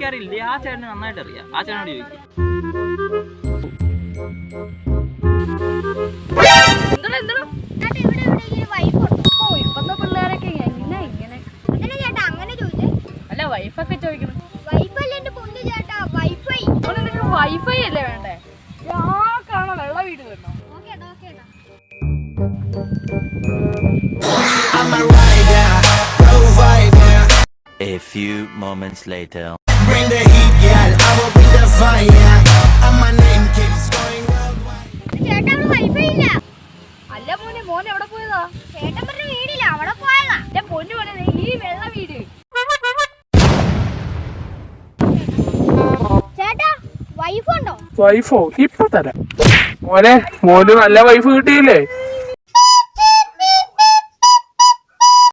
എനിക്കറിയില്ല, ആ ചേട്ടന് നന്നായിട്ട് അറിയാം. ആ ചേട്ടനോട് ചോദിക്കും. പിള്ളേരൊക്കെ ഇങ്ങനെ ചേട്ടാ അങ്ങനെ ചോദിച്ചേ? അല്ല വൈഫൊക്കെ ചോദിക്കണം. വൈഫല്ല എന്റെ പൊന്നു ചേട്ടാ, വൈഫൈ. വൈഫൈ അല്ലേ വേണ്ടേ? കാണോ വെള്ള വീട് വേണോ? A few moments later. Bring the heat, girl. I will bring the fire. And my name keeps going worldwide. ചേട്ടാ വൈഫൈ ഇല്ല. അല്ല മോനെ, മോൻ എവിടെ പോയതാ? ചേട്ടൻ പറഞ്ഞ വീടില്ല, അവിടെ പോയതാ. എന്റെ പൊന്നു മോനെ, ഈ വെള്ള വീട്. ചേട്ടാ വൈഫ് ഉണ്ടോ? വൈഫോ? ഇപ്പൊ തരാം മോനെ. മോന് നല്ല വൈഫ് കിട്ടിയില്ലേ?